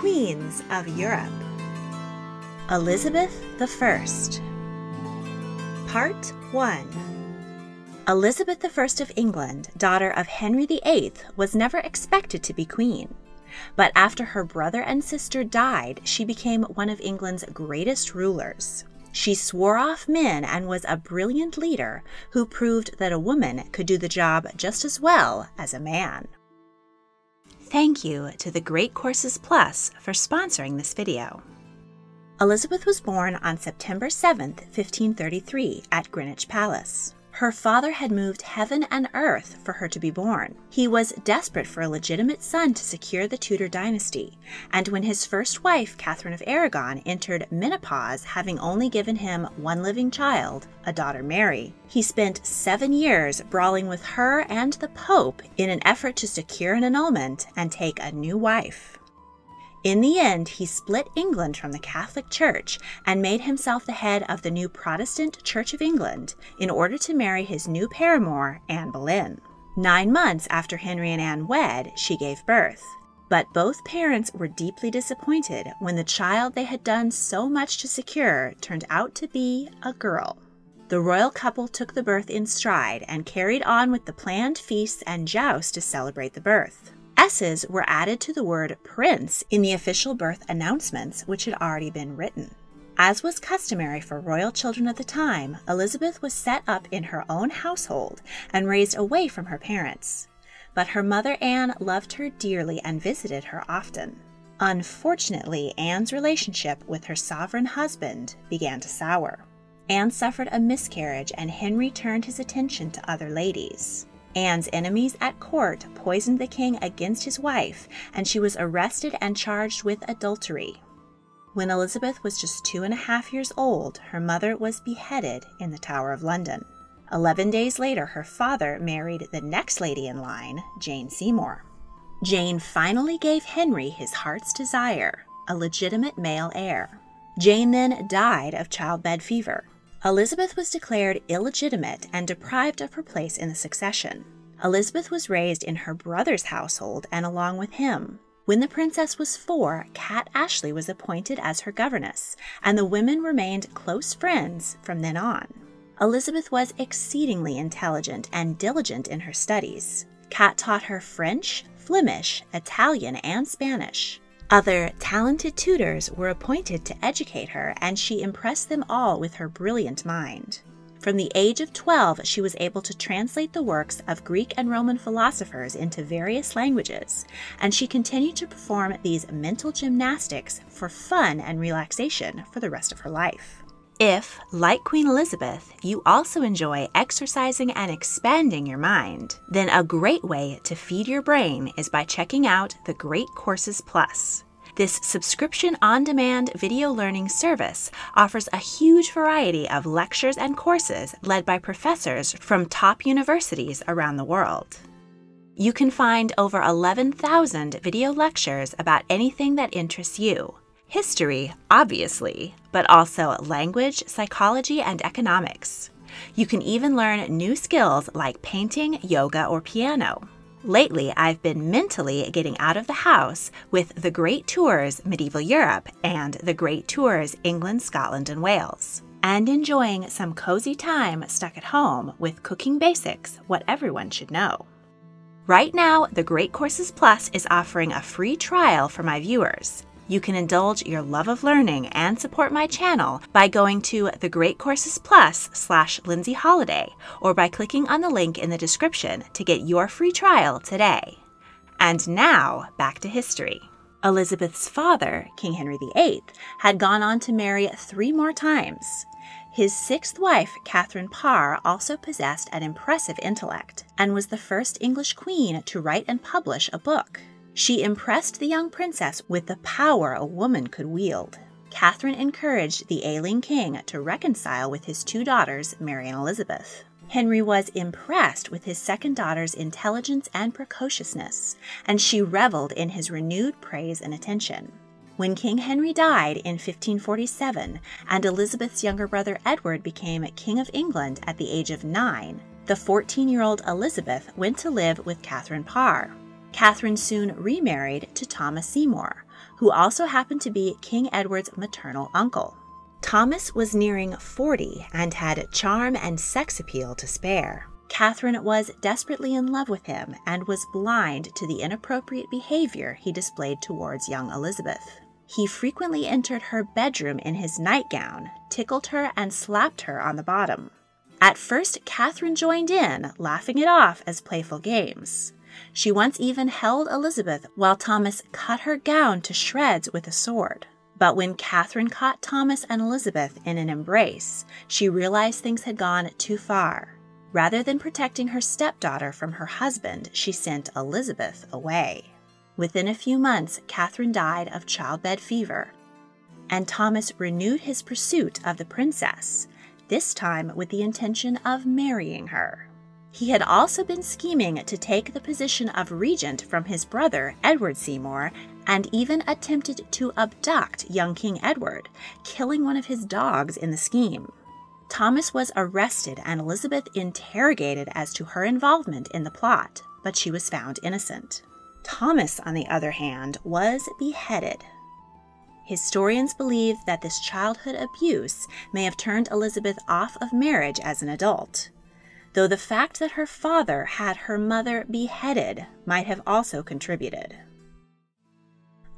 Queens of Europe. Elizabeth I. Part 1. Elizabeth I of England, daughter of Henry VIII, was never expected to be queen. But after her brother and sister died, she became one of England's greatest rulers. She swore off men and was a brilliant leader who proved that a woman could do the job just as well as a man. Thank you to the Great Courses Plus for sponsoring this video. Elizabeth was born on September 7, 1533, at Greenwich Palace. Her father had moved heaven and earth for her to be born. He was desperate for a legitimate son to secure the Tudor dynasty, and when his first wife, Catherine of Aragon, entered menopause, having only given him one living child, a daughter Mary, he spent 7 years brawling with her and the Pope in an effort to secure an annulment and take a new wife. In the end, he split England from the Catholic Church and made himself the head of the new Protestant Church of England in order to marry his new paramour, Anne Boleyn. 9 months after Henry and Anne wed, she gave birth. But both parents were deeply disappointed when the child they had done so much to secure turned out to be a girl. The royal couple took the birth in stride and carried on with the planned feasts and jousts to celebrate the birth. S's were added to the word prince in the official birth announcements, which had already been written. As was customary for royal children at the time, Elizabeth was set up in her own household and raised away from her parents. But her mother Anne loved her dearly and visited her often. Unfortunately, Anne's relationship with her sovereign husband began to sour. Anne suffered a miscarriage and Henry turned his attention to other ladies. Anne's enemies at court poisoned the king against his wife, and she was arrested and charged with adultery. When Elizabeth was just 2.5 years old, her mother was beheaded in the Tower of London. 11 days later, her father married the next lady in line, Jane Seymour. Jane finally gave Henry his heart's desire, a legitimate male heir. Jane then died of childbed fever. Elizabeth was declared illegitimate and deprived of her place in the succession. Elizabeth was raised in her brother's household and along with him. When the princess was 4, Kat Ashley was appointed as her governess, and the women remained close friends from then on. Elizabeth was exceedingly intelligent and diligent in her studies. Kat taught her French, Flemish, Italian, and Spanish. Other talented tutors were appointed to educate her, and she impressed them all with her brilliant mind. From the age of 12, she was able to translate the works of Greek and Roman philosophers into various languages, and she continued to perform these mental gymnastics for fun and relaxation for the rest of her life. If, like Queen Elizabeth, you also enjoy exercising and expanding your mind, then a great way to feed your brain is by checking out the Great Courses Plus. This subscription-on-demand video learning service offers a huge variety of lectures and courses led by professors from top universities around the world. You can find over 11,000 video lectures about anything that interests you. History, obviously, but also language, psychology, and economics. You can even learn new skills like painting, yoga, or piano. Lately, I've been mentally getting out of the house with The Great Tours Medieval Europe and The Great Tours England, Scotland, and Wales, and enjoying some cozy time stuck at home with Cooking Basics, what everyone should know. Right now, The Great Courses Plus is offering a free trial for my viewers. You can indulge your love of learning and support my channel by going to The Great Courses Plus/Lindsay Holiday or by clicking on the link in the description to get your free trial today. And now, back to history. Elizabeth's father, King Henry VIII, had gone on to marry 3 more times. His 6th wife, Catherine Parr, also possessed an impressive intellect and was the first English queen to write and publish a book. She impressed the young princess with the power a woman could wield. Catherine encouraged the ailing king to reconcile with his 2 daughters, Mary and Elizabeth. Henry was impressed with his second daughter's intelligence and precociousness, and she reveled in his renewed praise and attention. When King Henry died in 1547 and Elizabeth's younger brother Edward became King of England at the age of 9, the 14-year-old Elizabeth went to live with Catherine Parr. Catherine soon remarried to Thomas Seymour, who also happened to be King Edward's maternal uncle. Thomas was nearing 40 and had charm and sex appeal to spare. Catherine was desperately in love with him and was blind to the inappropriate behavior he displayed towards young Elizabeth. He frequently entered her bedroom in his nightgown, tickled her, and slapped her on the bottom. At first, Catherine joined in, laughing it off as playful games. She once even held Elizabeth while Thomas cut her gown to shreds with a sword. But when Catherine caught Thomas and Elizabeth in an embrace, she realized things had gone too far. Rather than protecting her stepdaughter from her husband, she sent Elizabeth away. Within a few months, Catherine died of childbed fever, and Thomas renewed his pursuit of the princess, this time with the intention of marrying her. He had also been scheming to take the position of regent from his brother, Edward Seymour, and even attempted to abduct young King Edward, killing one of his dogs in the scheme. Thomas was arrested and Elizabeth interrogated as to her involvement in the plot, but she was found innocent. Thomas, on the other hand, was beheaded. Historians believe that this childhood abuse may have turned Elizabeth off of marriage as an adult, though the fact that her father had her mother beheaded might have also contributed.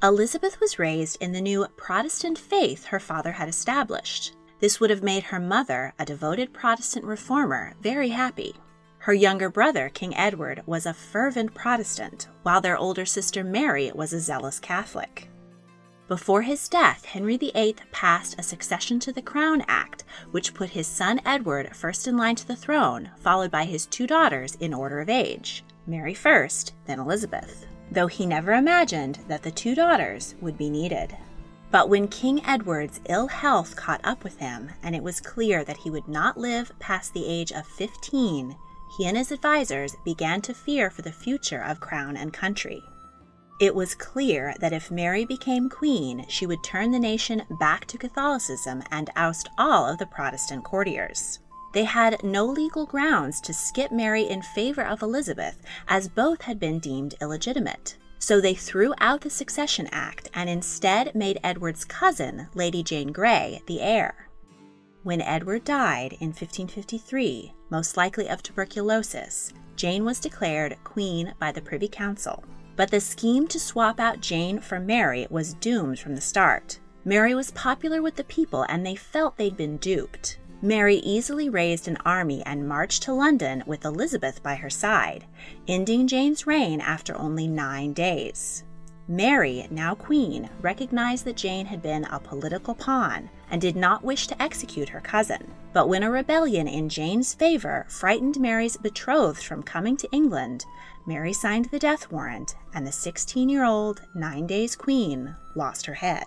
Elizabeth was raised in the new Protestant faith her father had established. This would have made her mother, a devoted Protestant reformer, very happy. Her younger brother, King Edward, was a fervent Protestant, while their older sister Mary was a zealous Catholic. Before his death, Henry VIII passed a Succession to the Crown Act, which put his son Edward first in line to the throne, followed by his two daughters in order of age, Mary first, then Elizabeth, though he never imagined that the two daughters would be needed. But when King Edward's ill health caught up with him, and it was clear that he would not live past the age of 15, he and his advisors began to fear for the future of crown and country. It was clear that if Mary became queen, she would turn the nation back to Catholicism and oust all of the Protestant courtiers. They had no legal grounds to skip Mary in favor of Elizabeth, as both had been deemed illegitimate. So they threw out the Succession Act and instead made Edward's cousin, Lady Jane Grey, the heir. When Edward died in 1553, most likely of tuberculosis, Jane was declared queen by the Privy Council. But the scheme to swap out Jane for Mary was doomed from the start. Mary was popular with the people and they felt they'd been duped. Mary easily raised an army and marched to London with Elizabeth by her side, ending Jane's reign after only 9 days. Mary, now queen, recognized that Jane had been a political pawn and did not wish to execute her cousin. But when a rebellion in Jane's favor frightened Mary's betrothed from coming to England, Mary signed the death warrant, and the 16-year-old, 9 days queen lost her head.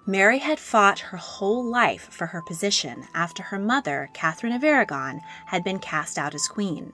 Mary had fought her whole life for her position after her mother, Catherine of Aragon, had been cast out as queen.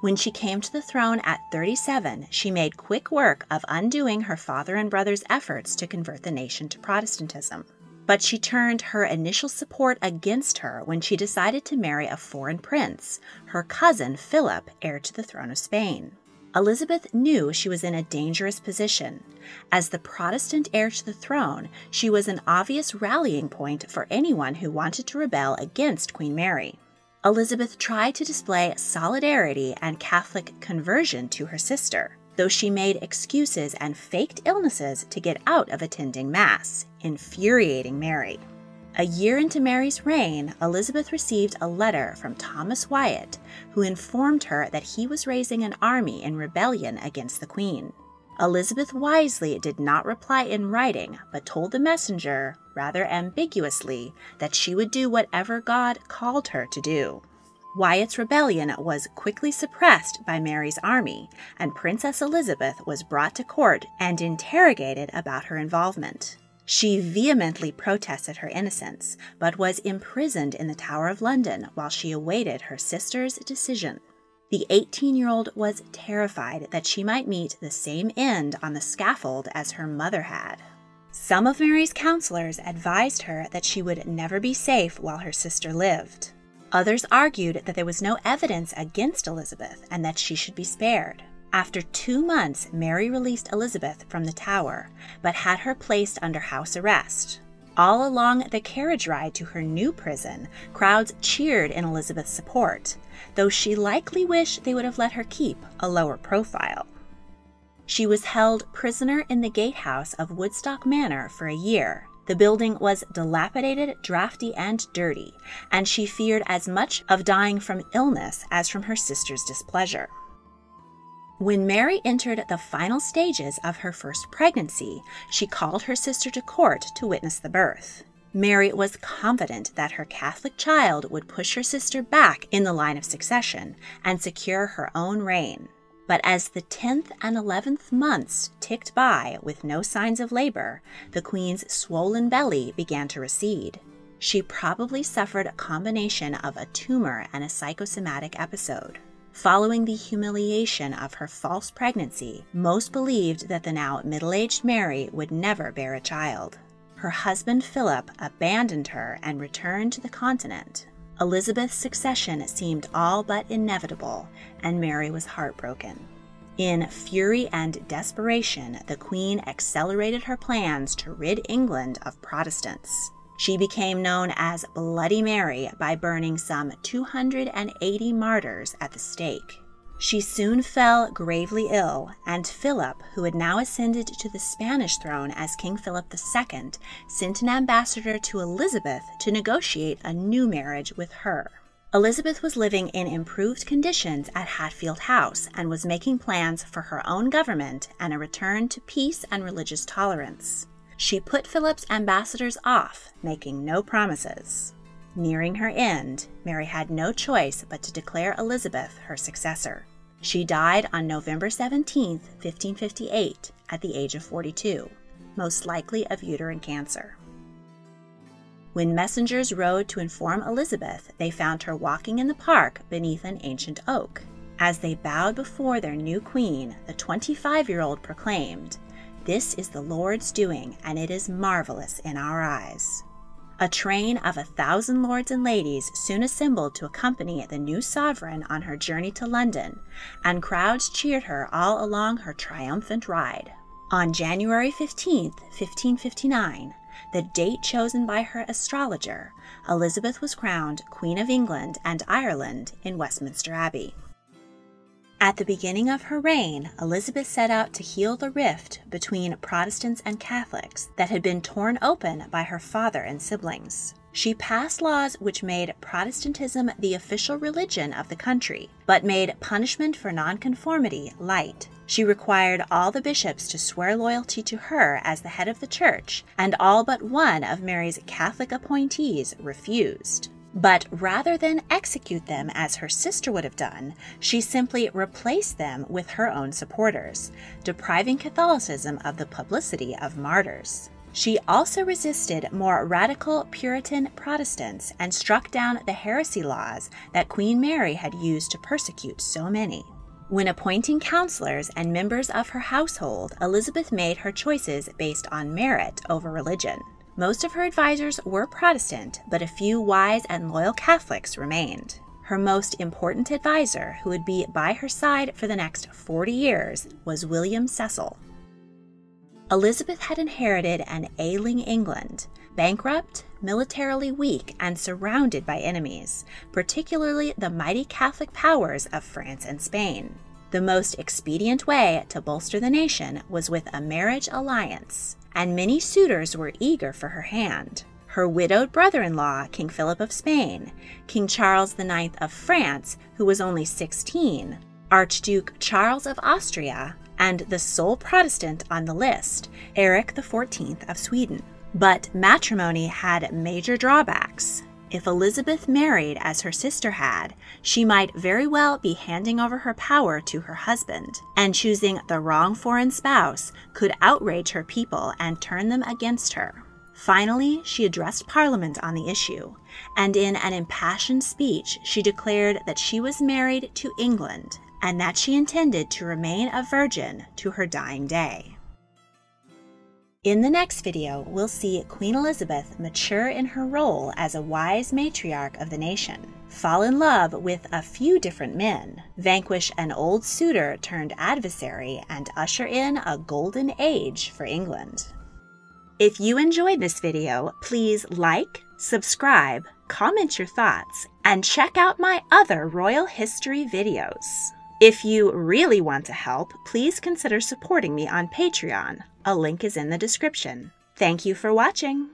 When she came to the throne at 37, she made quick work of undoing her father and brother's efforts to convert the nation to Protestantism. But she turned her initial support against her when she decided to marry a foreign prince, her cousin Philip, heir to the throne of Spain. Elizabeth knew she was in a dangerous position. As the Protestant heir to the throne, she was an obvious rallying point for anyone who wanted to rebel against Queen Mary. Elizabeth tried to display solidarity and Catholic conversion to her sister, though she made excuses and faked illnesses to get out of attending Mass, infuriating Mary. A year into Mary's reign, Elizabeth received a letter from Thomas Wyatt, who informed her that he was raising an army in rebellion against the Queen. Elizabeth wisely did not reply in writing, but told the messenger, rather ambiguously, that she would do whatever God called her to do. Wyatt's rebellion was quickly suppressed by Mary's army, and Princess Elizabeth was brought to court and interrogated about her involvement. She vehemently protested her innocence, but was imprisoned in the Tower of London while she awaited her sister's decision. The 18-year-old was terrified that she might meet the same end on the scaffold as her mother had. Some of Mary's counselors advised her that she would never be safe while her sister lived. Others argued that there was no evidence against Elizabeth and that she should be spared. After 2 months, Mary released Elizabeth from the Tower, but had her placed under house arrest. All along the carriage ride to her new prison, crowds cheered in Elizabeth's support, though she likely wished they would have let her keep a lower profile. She was held prisoner in the gatehouse of Woodstock Manor for a year. The building was dilapidated, drafty, and dirty, and she feared as much of dying from illness as from her sister's displeasure. When Mary entered the final stages of her first pregnancy, she called her sister to court to witness the birth. Mary was confident that her Catholic child would push her sister back in the line of succession and secure her own reign. But as the 10th and 11th months ticked by with no signs of labor, the Queen's swollen belly began to recede. She probably suffered a combination of a tumor and a psychosomatic episode. Following the humiliation of her false pregnancy, most believed that the now middle-aged Mary would never bear a child. Her husband Philip abandoned her and returned to the continent. Elizabeth's succession seemed all but inevitable, and Mary was heartbroken. In fury and desperation, the Queen accelerated her plans to rid England of Protestants. She became known as Bloody Mary by burning some 280 martyrs at the stake. She soon fell gravely ill, and Philip, who had now ascended to the Spanish throne as King Philip II, sent an ambassador to Elizabeth to negotiate a new marriage with her. Elizabeth was living in improved conditions at Hatfield House and was making plans for her own government and a return to peace and religious tolerance. She put Philip's ambassadors off, making no promises. Nearing her end, Mary had no choice but to declare Elizabeth her successor. She died on November 17, 1558, at the age of 42, most likely of uterine cancer. When messengers rode to inform Elizabeth, they found her walking in the park beneath an ancient oak. As they bowed before their new queen, the 25-year-old proclaimed, "This is the Lord's doing, and it is marvelous in our eyes." A train of 1,000 lords and ladies soon assembled to accompany the new sovereign on her journey to London, and crowds cheered her all along her triumphant ride. On January 15, 1559, the date chosen by her astrologer, Elizabeth was crowned Queen of England and Ireland in Westminster Abbey. At the beginning of her reign, Elizabeth set out to heal the rift between Protestants and Catholics that had been torn open by her father and siblings. She passed laws which made Protestantism the official religion of the country, but made punishment for nonconformity light. She required all the bishops to swear loyalty to her as the head of the church, and all but one of Mary's Catholic appointees refused. But rather than execute them as her sister would have done, she simply replaced them with her own supporters, depriving Catholicism of the publicity of martyrs. She also resisted more radical Puritan Protestants and struck down the heresy laws that Queen Mary had used to persecute so many. When appointing counselors and members of her household, Elizabeth made her choices based on merit over religion. Most of her advisors were Protestant, but a few wise and loyal Catholics remained. Her most important advisor, who would be by her side for the next 40 years, was William Cecil. Elizabeth had inherited an ailing England, bankrupt, militarily weak, and surrounded by enemies, particularly the mighty Catholic powers of France and Spain. The most expedient way to bolster the nation was with a marriage alliance, and many suitors were eager for her hand. Her widowed brother-in-law, King Philip of Spain, King Charles IX of France, who was only 16, Archduke Charles of Austria, and the sole Protestant on the list, Eric XIV of Sweden. But matrimony had major drawbacks. If Elizabeth married as her sister had, she might very well be handing over her power to her husband, and choosing the wrong foreign spouse could outrage her people and turn them against her. Finally, she addressed Parliament on the issue, and in an impassioned speech she declared that she was married to England and that she intended to remain a virgin to her dying day. In the next video, we'll see Queen Elizabeth mature in her role as a wise matriarch of the nation. fall in love with a few different men, vanquish an old suitor turned adversary, and usher in a golden age for England. If you enjoyed this video, please like, subscribe, comment your thoughts, and check out my other royal history videos. If you really want to help, please consider supporting me on Patreon. A link is in the description. Thank you for watching.